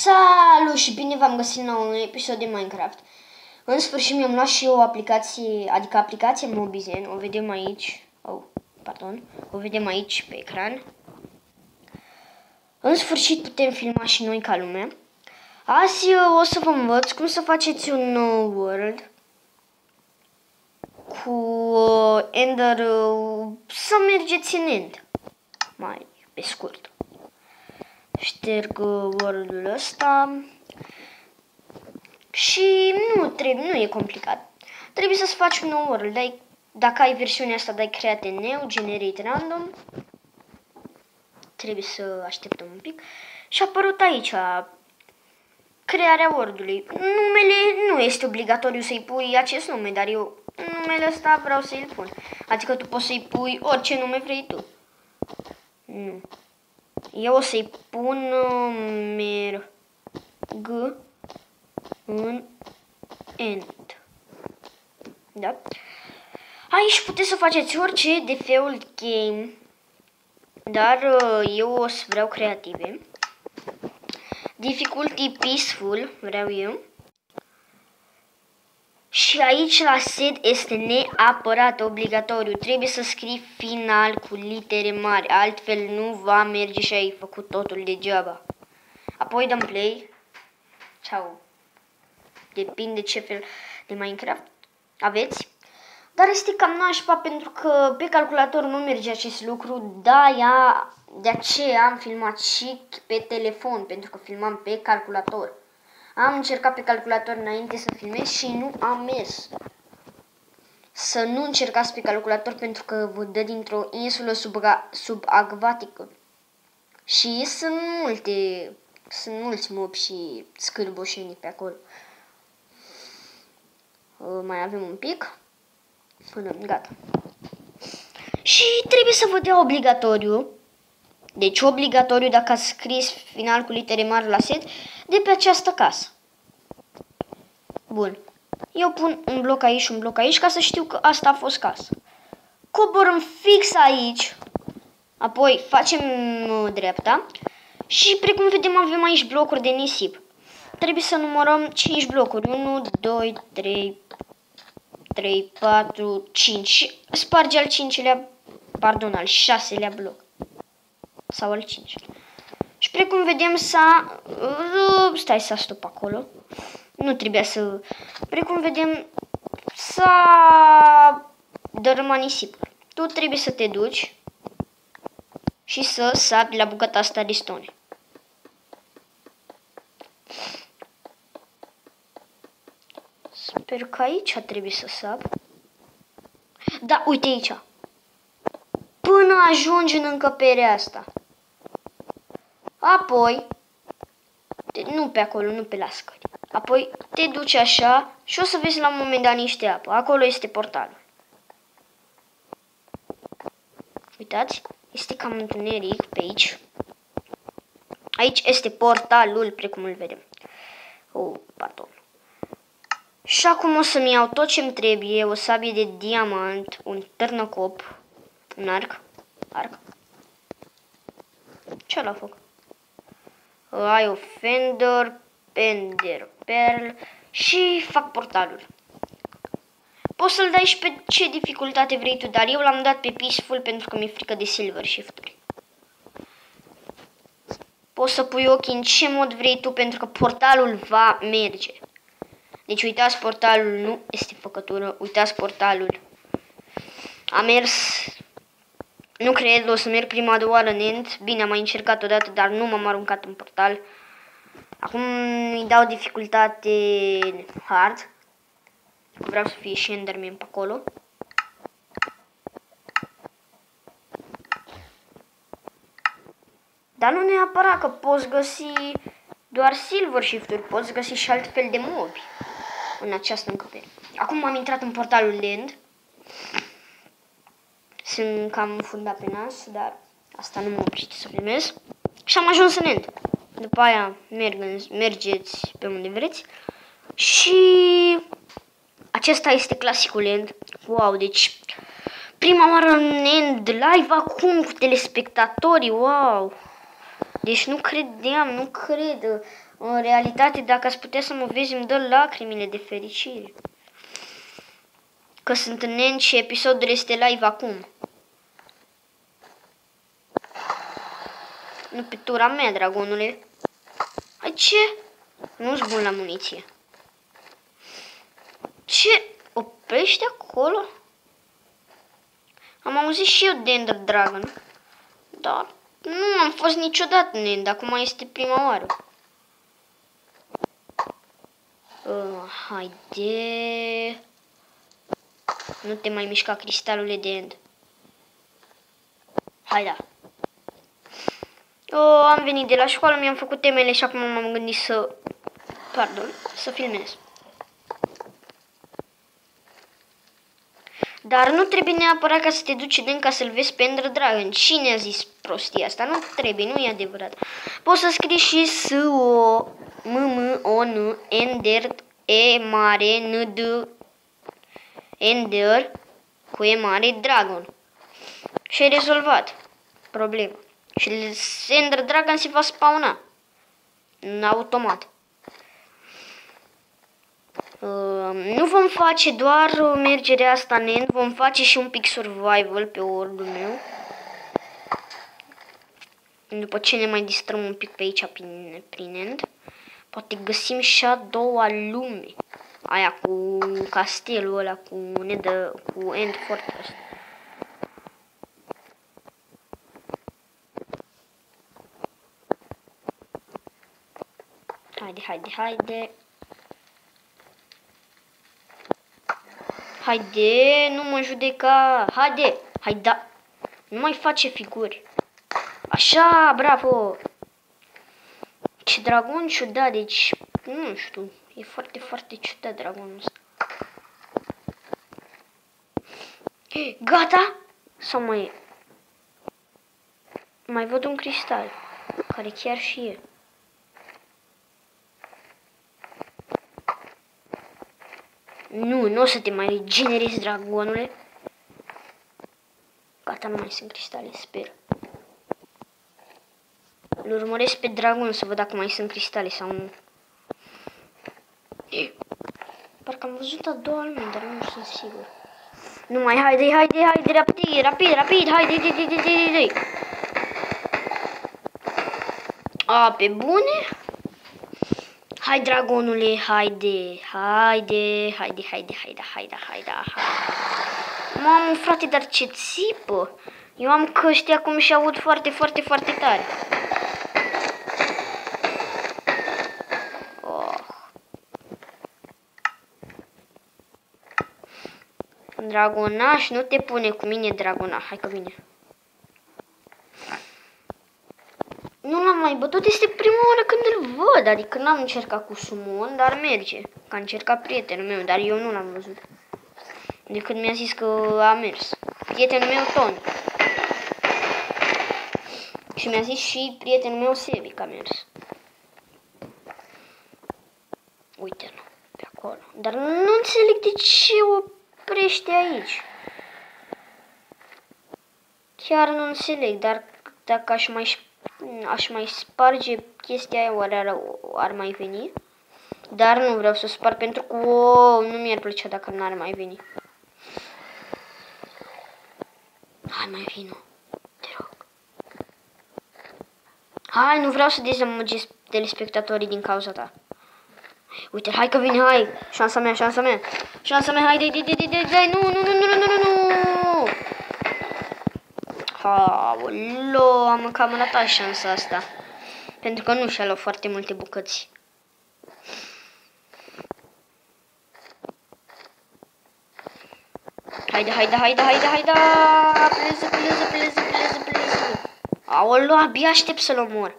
Salut și bine v-am găsit la un episod de Minecraft. În sfârșit mi-am luat și eu o aplicație, adică aplicația Mobizen. O vedem aici. O vedem aici pe ecran. În sfârșit putem filma și noi ca lumea. Azi o să vă învăț cum să faceți un world cu Ender, să mergeți în End. Mai pe scurt. Șterg world-ul ăsta și nu e complicat. Trebuie să-ți faci un nou world. Dacă ai versiunea asta, dai create new, generate random. Trebuie să așteptăm un pic. Și a apărut aici crearea world-ului. Numele nu este obligatoriu să-i pui acest nume, dar eu numele ăsta vreau să-i pun. Adică tu poți să-i pui orice nume vrei tu. Nu. Eu o să-i pun merg în End. Da? Aici puteți să faceți orice default game, dar eu o să vreau creative. Difficulty peaceful vreau eu. Și aici la set este neapărat obligatoriu. Trebuie să scrii final cu litere mari, altfel nu va merge și ai făcut totul degeaba. Apoi dăm play. Ciao. Depinde ce fel de Minecraft aveți. Dar este cam nașpa pentru că pe calculator nu merge acest lucru. De aceea am filmat și pe telefon, pentru că filmam pe calculator. Am încercat pe calculator înainte să filmez și nu am mers. Să nu încercați pe calculator pentru că vă dă dintr-o insulă subacvatică. Și sunt mulți mobi și scârboșenii pe acolo. Mai avem un pic. Gata. Și trebuie să vă dea obligatoriu. Deci obligatoriu dacă ați scris final cu litere mari la set de pe această casă. Bun. Eu pun un bloc aici și un bloc aici ca să știu că asta a fost casa. Coborâm fix aici. Apoi facem dreapta. Și precum vedem avem aici blocuri de nisip. Trebuie să numărăm 5 blocuri. 1, 2, 3, 4, 5. Și sparge al 5-lea, pardon, al 6-lea bloc. Sau al 5-lea. Și precum vedem stai să stop acolo. Nu trebuia să... Precum vedem s-a dărâmat nisipul. Tu trebuie să te duci și să sapi la bucata asta de stone. Sper că aici trebuie să sap. Da, uite aici. Până ajungi în încăperea asta. Apoi, nu pe acolo, nu pe la scări. Apoi te duci așa și o să vezi la un moment dat niște apă. Acolo este portalul. Uitați, este cam întuneric pe aici. Aici este portalul, precum îl vedem. Pardon. Și acum o să-mi iau tot ce-mi trebuie, o sabie de diamant, un târnăcop, un arc. Ce l-a făcut? Ai o fender, pender, pearl și fac portalul. Poți să-l dai și pe ce dificultate vrei tu, dar eu l-am dat pe peaceful pentru că mi-e frică de silver shift-uri. Poți să pui ochii în ce mod vrei tu pentru că portalul va merge. Deci uitați portalul, nu este făcătură, uitați portalul. A mers, nu cred, o să merg prima oară în End. Bine, am mai încercat odată, dar nu m-am aruncat în portal. Acum îi dau dificultate hard. Vreau să fie și Enderman pe acolo. Dar nu neapărat că poți găsi doar silver shift-uri, poți găsi și alt fel de mobi în această încăpere. Acum am intrat în portalul de End. Sunt cam fundat pe nas, dar asta nu mă oprește să filmez. Și am ajuns în End. După aia mergeți pe unde vreți. Și acesta este clasicul End. Wow, deci prima oară în End live acum cu telespectatorii, wow. Deci nu credeam, nu cred. În realitate, dacă ați putea să mă vezi, îmi dă lacrimile de fericire. Că sunt în end și episodul este live acum. Nu pe tura mea, dragonule. Ai ce? Nu-s bun la muniție. Ce? Oprește acolo? Am auzit și eu de Ender Dragon. Dar nu am fost niciodată în End. Acum este prima oară. Haide. Nu te mai mișca, cristalule de End. Hai da. Am venit de la școală, mi-am făcut temele și acum m-am gândit să... să filmez. Dar nu trebuie neapărat ca să te duci în ca să-l vezi pe Ender Dragon. Cine a zis prostia asta? Nu trebuie, nu e adevărat. Poți să scrii și S-O-M-M-O-N, Ender, E mare, N-D, Ender, cu E mare, Dragon. Și ai rezolvat problema. Și Ender Dragon se va spawna în automat. Nu vom face doar mergerea asta în End, vom face și un pic survival pe ordul meu. După ce ne mai distrăm un pic pe aici prin End, poate găsim și a doua lume. Aia cu castelul ăla, cu End Fortress. Haide. Haide, nu mă judeca. Hai da. Nu mai face figuri. Așa, bravo. Ce dragon ciudat, deci, nu știu, e foarte, foarte ciudat dragonul ăsta. Gata? Sau mai e? Mai văd un cristal, care chiar și e. Nu o să te mai regenerezi, dragonule. Gata, nu mai sunt cristale, sper. Îl urmăresc pe dragon să văd dacă mai sunt cristale sau nu. Parcă am văzut a doua lume, dar nu sunt sigur. Nu mai, haide, rapid, haide. Pe bune? Hai, dragonule, haide. Mamă, frate, dar ce țipă! Eu am căști acum și aud foarte, foarte, foarte tare. Dragonaș, nu te pune cu mine, dragonaș. Hai că vine. Nu l-am mai bătut, este prima oară când îl văd. Adică n-am încercat cu sumon, dar merge. Că a încercat prietenul meu, dar eu nu l-am văzut. Decât mi-a zis că a mers. Prietenul meu, Tony. Și mi-a zis și prietenul meu, Sebi, că a mers. Uite-l pe acolo. Dar nu înțeleg de ce oprește aici. Chiar nu înțeleg, dar dacă aș mai sparge chestia aia, oare ar mai veni? Dar nu vreau să sparg pentru că nu mi-ar plăcea dacă n-ar mai veni. Hai, mai vino, te rog. Hai, nu vreau să dezamăgesc telespectatorii din cauza ta. Uite, hai că vine, hai. Șansa mea, hai, dai, nu. Aoleo, am cam ratat șansa asta. Pentru că nu și-a luat foarte multe bucăți. Haide. Pleză. Aoleo, abia aștept să-l omor.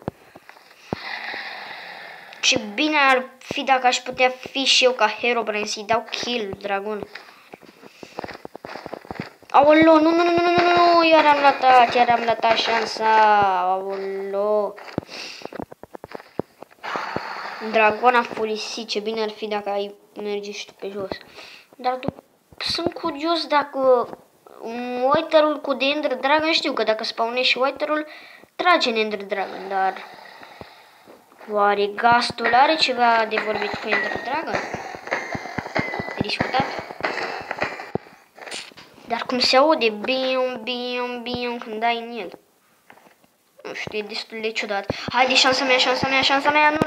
Ce bine ar fi dacă aș putea fi și eu ca Herobrine să-i dau kill, dragon. Aoleo, nu, iar am ratat șansa. Aoleo. Dragon a furisit, ce bine ar fi dacă ai merge și tu pe jos. Dar sunt curios dacă Witherul cu The Ender Dragon, știu că dacă spawnezi și Witherul, trage în Ender Dragon, dar... Oare Gastul are ceva de vorbit cu Ender Dragon? De discutat? Dar cum se aude bium când dai în el. Nu știu, e destul de ciudat. Haide, șansa mea, nu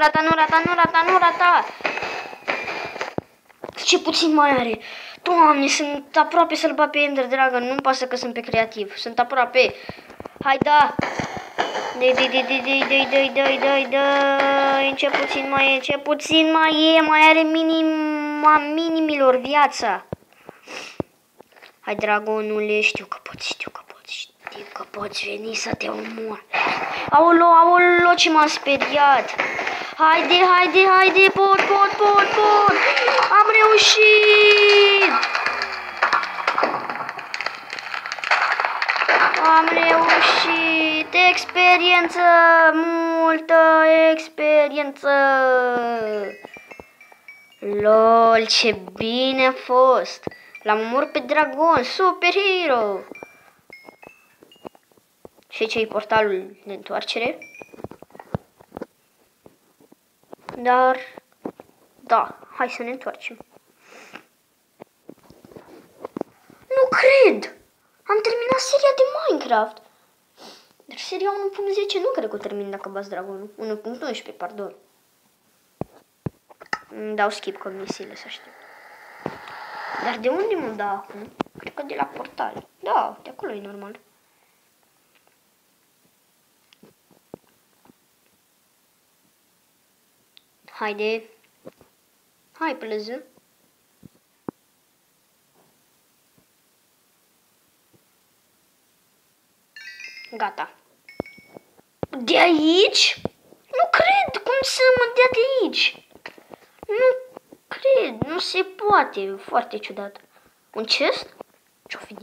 rata. Ce puțin mai are. Doamne, sunt aproape să-l bat pe Ender Dragon, nu-mi pasă că sunt pe creativ. Sunt aproape. Hai, da. Dai. Ce puțin mai e, mai are minimilor viața. Hai, dragonule, știu că poți veni să te omor. Aolo, ce m-am speriat. Haide, pot. Am reușit. Experiență, multă experiență. Lol, ce bine a fost. L-am omorât pe dragon, superhero. Și ce-i portalul de întoarcere? Dar, da, hai să ne întoarcem. Nu cred! Am terminat seria de Minecraft. Dar seria 1.10 nu cred că o termin dacă bați dragonul. 1.11, pardon. Îmi dau skip comisiile, să știu. Dar de unde mă dau acum? Cred că de la portal. Da, de acolo e normal. Haide. Hai, plăză. Gata. De aici? Nu cred! Cum să mă dea de aici? Nu cred, nu se poate. Foarte ciudat. Un chest? Ce-o fi?